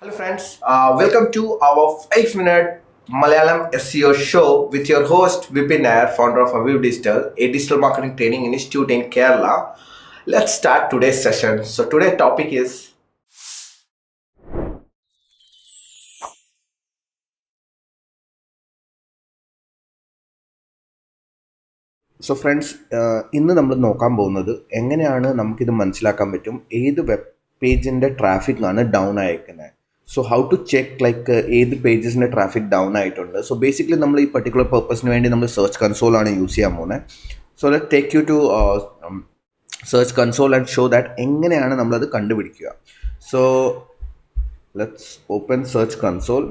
Hello friends, welcome to our 5-minute Malayalam SEO show with your host Vipin, founder of Aviv Digital, a digital marketing training institute in Kerala. Let's start today's session. So today's topic is so friends ഇന്ന് നമ്മൾ നോക്കാൻ പോകുന്നത് എങ്ങനെയാണ് നമുക്കിത് മനസ്സിലാക്കാൻ പറ്റും ഏത് web പേജിൻ്റെ ട്രാഫിക് ആണ് ഡൗൺ ആയിരിക്കുന്നത്. So how to check like ഏത് പേജസിൻ്റെ ട്രാഫിക് ഡൗൺ ആയിട്ടുണ്ട്. സോ ബേസിക്കലി നമ്മൾ ഈ പർട്ടിക്കുലർ പർപ്പസിന് വേണ്ടി നമ്മൾ സെർച്ച് കൺസോളാണ് യൂസ് ചെയ്യാൻ പോകുന്നത്. So let take you to search console and show that എങ്ങനെയാണ് നമ്മളത് കണ്ടുപിടിക്കുക. So let's open search console.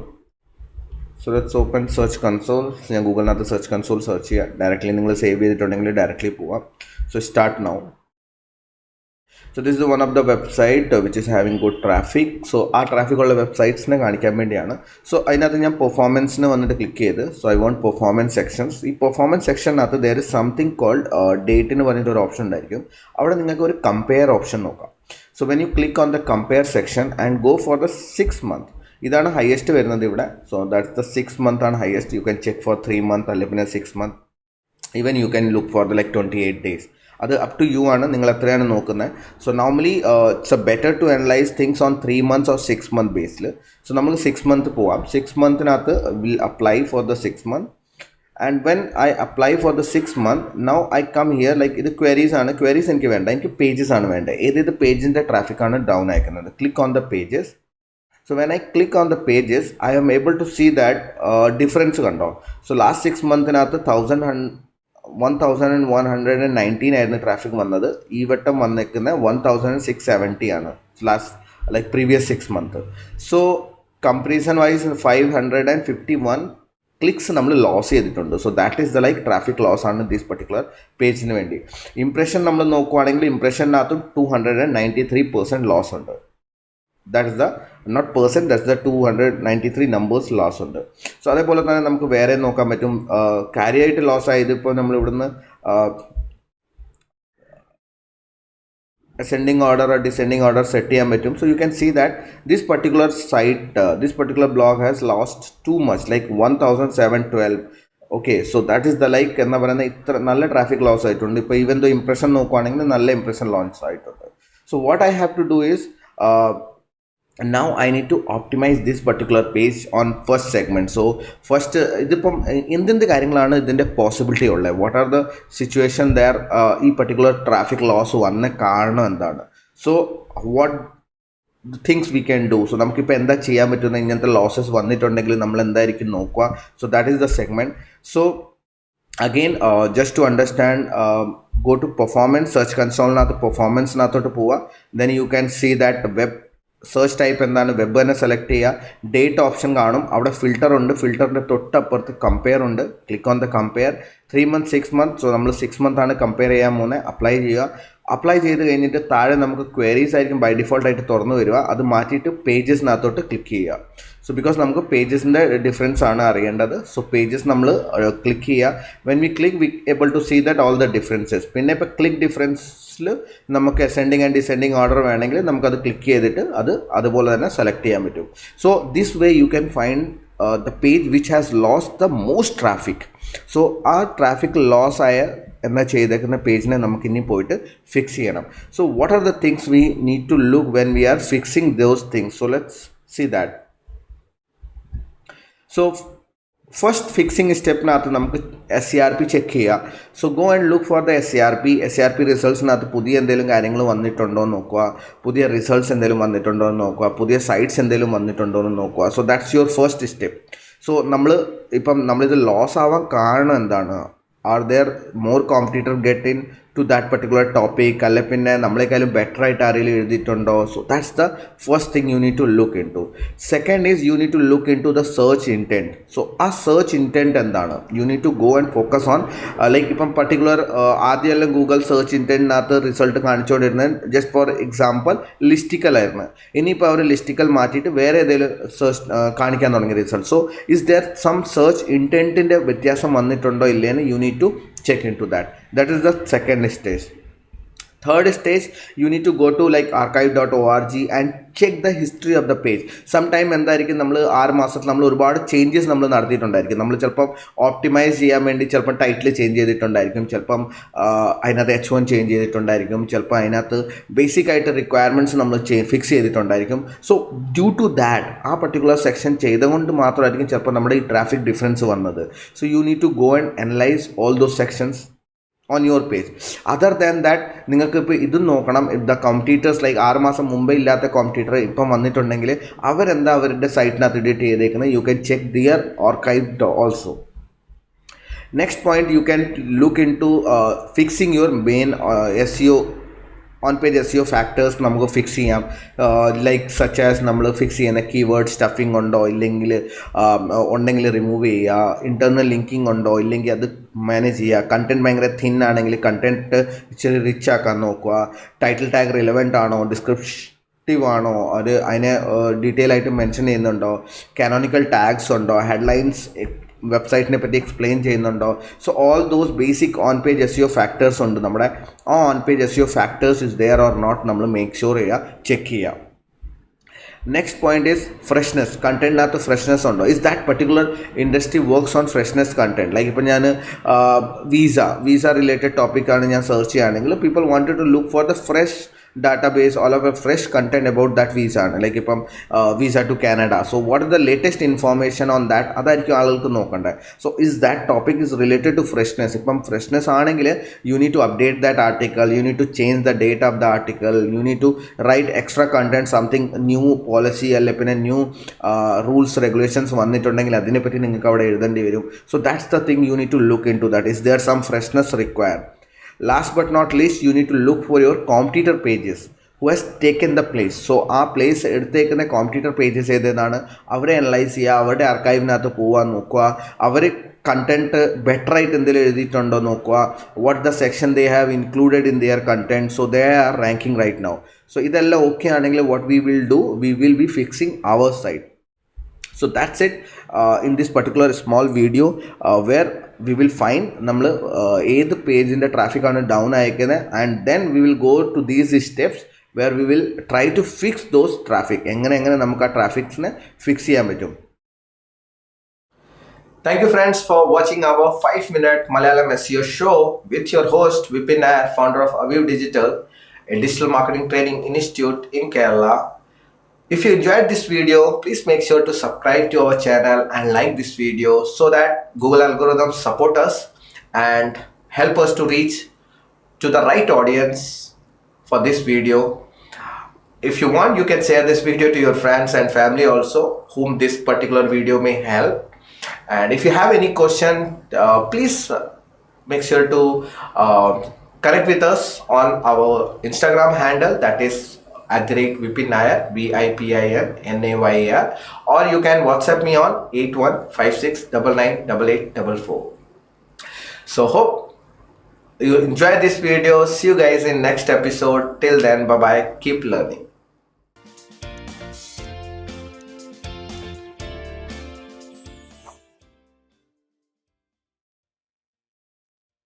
So let's open search console. ഞാൻ ഗൂഗിളിനകത്ത് സെർച്ച് കൺസോൾ സെർച്ച് ചെയ്യുക. ഡയറക്റ്റ്ലി നിങ്ങൾ സേവ് ചെയ്തിട്ടുണ്ടെങ്കിൽ ഡയറക്റ്റ്ലി പോവാം. So start now. So this is one of the website which is having good traffic. So ആ traffic ഉള്ള വെബ്സൈറ്റ്സിനെ കാണിക്കാൻ വേണ്ടിയാണ്. സോ അതിനകത്ത് ഞാൻ പെർഫോമൻസിന് വന്നിട്ട് ക്ലിക്ക് ചെയ്ത് so I want performance sections. ഈ പെർഫോമൻസ് സെക്ഷനകത്ത് ദർ ഇസ് സംതിങ് കോൾഡ് ഡേറ്റിന് പറഞ്ഞിട്ട് ഒരു ഓപ്ഷൻ ഉണ്ടായിരിക്കും. അവിടെ നിങ്ങൾക്ക് ഒരു കമ്പയർ ഓപ്ഷൻ നോക്കാം. So when you click on the compare section and go for the 6 month, ഇതാണ് ഹയസ്റ്റ് വരുന്നത് ഇവിടെ. സോ ദാറ്റ്സ് ദ 6 month ആണ് highest. You can check for 3 month അല്ലെങ്കിൽ പിന്നെ 6 month. Even you can look for the like 28 days. അത് up to you ആണ്, നിങ്ങൾ എത്രയാണ് നോക്കുന്നത്. So normally it's a better to analyse things on 3 months or 6 month ബേസിൽ. So നമ്മൾ 6 month പോവാം. 6 monthനകത്ത് will apply for the 6 month. And when I apply for the 6 month, now I come here. Like ഇത് queries ആണ്. Queries എനിക്ക് വേണ്ട, എനിക്ക് pages ആണ് വേണ്ടത്. ഏതേത് പേജിൻ്റെ ട്രാഫിക്കാണ് ഡൗൺ അയക്കുന്നത്. Click on the pages. So when I click on the pages, I am able to see that difference കണ്ടോ. So last 6 monthനകത്ത് 1119 ആയിരുന്നു ട്രാഫിക് വന്നത്. ഈ വട്ടം വന്നിരിക്കുന്ന 1670 ആണ് last like previous 6 month. So comparison wise 551 clicks നമ്മൾ ലോസ് ചെയ്തിട്ടുണ്ട്. So that is the like traffic loss ആണ് ദിസ് പർട്ടിക്കുലർ പേജിന് വേണ്ടി. ഇംപ്രഷൻ നമ്മൾ നോക്കുവാണെങ്കിൽ ഇംപ്രഷനകത്തും 293% ലോസ് ഉണ്ട്. That is the not person, that's the 293 numbers loss ഉണ്ട്. സോ അതേപോലെ തന്നെ നമുക്ക് വേറെ നോക്കാൻ പറ്റും. കാര്യമായിട്ട് ലോസ് ആയത് ഇപ്പോൾ നമ്മൾ ഇവിടുന്ന് ascending order descending order set ചെയ്യാൻ പറ്റും. So you can see that this particular site, this particular blog has lost too much like 1712. Okay, so that is the like എന്താ പറയുന്നത്, ഇത്ര നല്ല ട്രാഫിക് ലോസ് ആയിട്ടുണ്ട്. ഇപ്പോൾ ഈവൻ ദോ ഇംപ്രഷൻ നോക്കുവാണെങ്കിൽ നല്ല ഇംപ്രഷൻ ലോഞ്ച് ആയിട്ടുണ്ട്. So what I have to do is now I need to optimize this particular page on first segment. So first ഇതിപ്പം എന്തെന്ത് കാര്യങ്ങളാണ് ഇതിൻ്റെ പോസിബിലിറ്റി ഉള്ളത്, what are the situation there, ഈ particular traffic loss വന്ന കാരണം എന്താണ്. So what things we can do. So നമുക്കിപ്പോൾ എന്താ ചെയ്യാൻ പറ്റുന്ന ഇങ്ങനത്തെ ലോസസ് വന്നിട്ടുണ്ടെങ്കിൽ നമ്മൾ എന്തായിരിക്കും നോക്കുക. So that is the segment. So again just to understand, go to performance, search കൺസോളിനകത്ത് പെർഫോമൻസിനകത്തോട്ട് പോവുക. Then you can see that web search type എന്താണ്, വെബ് തന്നെ സെലക്ട് ചെയ്യുക. ഡേറ്റ് ഓപ്ഷൻ കാണും, അവിടെ ഫിൽറ്റർ ഉണ്ട്. ഫിൽറ്ററിൻ്റെ തൊട്ടപ്പുറത്ത് കമ്പയർ ഉണ്ട്. Click on the compare. 3 month 6 month. സോ നമ്മൾ 6 month ആണ് കമ്പയർ ചെയ്യാൻ പോകുന്നത്. അപ്ലൈ ചെയ്യുക. അപ്ലൈ ചെയ്ത് കഴിഞ്ഞിട്ട് താഴെ നമുക്ക് ക്വയറീസ് ആയിരിക്കും ബൈ ഡിഫോൾട്ടായിട്ട് തുറന്നു വരിക. അത് മാറ്റിയിട്ട് പേജസിനകത്തോട്ട് ക്ലിക്ക് ചെയ്യുക. സോ ബിക്കോസ് നമുക്ക് പേജസിൻ്റെ ഡിഫറൻസ് ആണ് അറിയേണ്ടത്. സോ പേജസ് നമ്മൾ ക്ലിക്ക് ചെയ്യുക. When we click we able to see that all the differences. പിന്നെ ഇപ്പോൾ ക്ലിക്ക് ഡിഫറൻസിൽ നമുക്ക് അസെൻഡിങ് ആൻഡ് ഡിസെൻഡിങ് ഓർഡർ വേണമെങ്കിൽ നമുക്കത് ക്ലിക്ക് ചെയ്തിട്ട് അത് അതുപോലെ തന്നെ സെലക്ട് ചെയ്യാൻ പറ്റും. So this way you can find the page which has lost the most traffic. So ആ ട്രാഫിക് ലോസ് ആയ എന്നാൽ ചെയ്തേക്കുന്ന പേജിനെ നമുക്കിനി പോയിട്ട് ഫിക്സ് ചെയ്യണം. So what are the things we need to look when we are fixing those things. So let's see that. So first fixing സ്റ്റെപ്പിനകത്ത് നമുക്ക് SERP ചെക്ക് ചെയ്യുക. So go and look for the SERP റിസൾട്ട്സിനകത്ത് പുതിയ എന്തെങ്കിലും കാര്യങ്ങൾ വന്നിട്ടുണ്ടോ എന്ന് നോക്കുക. പുതിയ റിസൾട്ട്സ് എന്തെങ്കിലും വന്നിട്ടുണ്ടോ എന്ന് നോക്കുക. പുതിയ സൈറ്റ്സ് എന്തെങ്കിലും വന്നിട്ടുണ്ടോ എന്ന് നോക്കുക. So that's your first step. So നമ്മളിത് ലോസ് ആവാൻ കാരണം എന്താണ്. Are there more competitor get into that particular topic, അല്ലെ പിന്നെ നമ്മളെക്കാളും ബെറ്റർ ആയിട്ട് ആരെങ്കിലും എഴുതിയിട്ടുണ്ടോ. So that's the first thing you need to look in to. Second is you need to look in to the search intent. So ആ search intent എന്താണ്. You need to go and focus on like ഇപ്പം particular ആദ്യമെല്ലാം Google search ഇൻറ്റൻറ്റിനകത്ത് result കാണിച്ചുകൊണ്ടിരുന്നത് just for example ലിസ്റ്റിക്കലായിരുന്നു. ഇനിയിപ്പോൾ അവർ listicle മാറ്റിയിട്ട് വേറെ ഏതെങ്കിലും സെർച്ച് കാണിക്കാൻ തുടങ്ങി result. So is there some search ഇൻറ്റൻറ്റിൻ്റെ വ്യത്യാസം വന്നിട്ടുണ്ടോ ഇല്ലേന്ന് you need to check into that. That is the second stage. Third stage, you need to go to like archive.org and check the history of the page. Sometime എന്തായിരിക്കും നമ്മൾ 6 മാസത്തിൽ നമ്മൾ ഒരുപാട് changes നമ്മൾ നടത്തിയിട്ടുണ്ടായിരിക്കും. നമ്മൾ ചിലപ്പം ഓപ്റ്റിമൈസ് ചെയ്യാൻ വേണ്ടി ചിലപ്പം ടൈറ്റിൽ ചേഞ്ച് ചെയ്തിട്ടുണ്ടായിരിക്കും, ചിലപ്പം അതിനകത്ത് H1 ചേഞ്ച് ചെയ്തിട്ടുണ്ടായിരിക്കും, ചിലപ്പോൾ അതിനകത്ത് ബേസിക് ആയിട്ട് റിക്വയർമെൻറ്റ്സ് നമ്മൾ ഫിക്സ് ചെയ്തിട്ടുണ്ടായിരിക്കും. സോ ഡ്യൂ ടു ദാറ്റ് ആ പർട്ടിക്കുലർ സെക്ഷൻ ചെയ്തുകൊണ്ട് മാത്രമായിരിക്കും ചിലപ്പോൾ നമ്മുടെ ഈ ട്രാഫിക് ഡിഫറൻസ് വന്നത്. So you need to go and analyse all those sections on your page. Other than that നിങ്ങൾക്ക് ഇപ്പോൾ ഇതും നോക്കണം. ദ കോമ്പറ്റീറ്റേഴ്സ് ലൈക്ക് 6 മാസം മുമ്പേ ഇല്ലാത്ത കോമ്പറ്റീറ്റർ ഇപ്പം വന്നിട്ടുണ്ടെങ്കിൽ അവരെന്താ അവരുടെ സൈറ്റിനകത്ത് എഡിറ്റ് ചെയ്തേക്കുന്നത്, you can check their archive also. Next point, you can look in to fixing your main SEO on page SEO factors നമുക്ക് ഫിക്സ് ചെയ്യാം. ലൈക്ക് സച്ച് ആസ് നമ്മൾ ഫിക്സ് ചെയ്യുന്ന കീവേഡ് സ്റ്റഫിംഗ് ഉണ്ടോ ഇല്ലെങ്കിൽ ഉണ്ടെങ്കിൽ റിമൂവ് ചെയ്യുക, ഇൻറ്റേർണൽ ലിങ്കിങ് ഉണ്ടോ ഇല്ലെങ്കിൽ അത് മാനേജ് ചെയ്യുക, കണ്ടൻറ്റ് ഭയങ്കര തിൻ ആണെങ്കിൽ കണ്ടൻറ്റ് ഇച്ചിരി റിച്ച് ആക്കാൻ നോക്കുക, ടൈറ്റിൽ ടാഗ് റിലവൻ്റ് ആണോ, ഡിസ്ക്രിപ്റ്റീവ് ആണോ, അത് അതിനെ ഡീറ്റെയിൽ ആയിട്ട് മെൻഷൻ ചെയ്യുന്നുണ്ടോ, കാനോണിക്കൽ ടാഗ്സ് ഉണ്ടോ, ഹെഡ്ലൈൻസ് വെബ്സൈറ്റിനെ പറ്റി എക്സ്പ്ലെയിൻ ചെയ്യുന്നുണ്ടോ. So all those basic on page SEO factors ഉണ്ട് നമ്മുടെ. ആ on page SEO factors is there or not നമ്മൾ മേക്ക് ഷുവർ ചെയ്യുക, ചെക്ക് ചെയ്യുക. Next point is freshness. കണ്ടൻറ്റിനകത്ത് ഫ്രഷ്നെസ് ഉണ്ടോ, is that particular industry works on freshness content. Like ഇപ്പോൾ ഞാൻ വീസ റിലേറ്റഡ് ടോപ്പിക്കാണ് ഞാൻ സെർച്ച് ചെയ്യുകയാണെങ്കിൽ people wanted to look for the fresh database, all of a fresh content about that visa, like ഇപ്പം visa to Canada. So what is the latest information on that, അതായിരിക്കും ആളുകൾക്ക് നോക്കണ്ടേ. So is that topic is related to freshness. ഇപ്പം freshness ആണെങ്കിൽ you need to update that article, you need to change the date of the article, you need to write extra content, something new policy അല്ലെ പിന്നെ new rules regulations വന്നിട്ടുണ്ടെങ്കിൽ അതിനെപ്പറ്റി നിങ്ങൾക്ക് അവിടെ എഴുതേണ്ടി വരും. So that's the thing you need to look into that. Is there some freshness required? Last but not least, you need to look for your competitor pages who has taken the place. So ആ place എടുത്തേക്കുന്ന competitor pages ഏതാണ് അവരെ analyse ചെയ്യുക, അവരുടെ ആർക്കൈവിനകത്ത് പോകാൻ നോക്കുക, അവർ content better ആയിട്ട് എന്തെങ്കിലും എഴുതിയിട്ടുണ്ടോ നോക്കുക, what the section they have included in their content, so they are ranking right now. So ഇതെല്ലാം ഓക്കെ ആണെങ്കിൽ what we will do, we will be fixing our site. So that's it in this particular small video where we will find നമ്മൾ ഏത് പേജിൻ്റെ ട്രാഫിക്കാണ് down അയക്കുന്നത്, and then we will go to these steps where we will try to fix those traffic. എങ്ങനെ നമുക്ക് ആ ട്രാഫിക്സിനെ fix ചെയ്യാൻ പറ്റും. Thank you friends for watching our 5-minute Malayalam SEO show with your host Vipin, founder of Aviv Digital, a digital marketing training institute in Kerala. If you enjoyed this video, please make sure to subscribe to our channel and like this video so that Google algorithms support us and help us to reach to the right audience for this video. If you want, you can share this video to your friends and family also whom this particular video may help. And if you have any question, please make sure to connect with us on our Instagram handle, that is @Vipin Nair, VIPINNAYR, or you can WhatsApp me on 8156998844. So hope you enjoy this video. See you guys in next episode. Till then, bye bye, keep learning.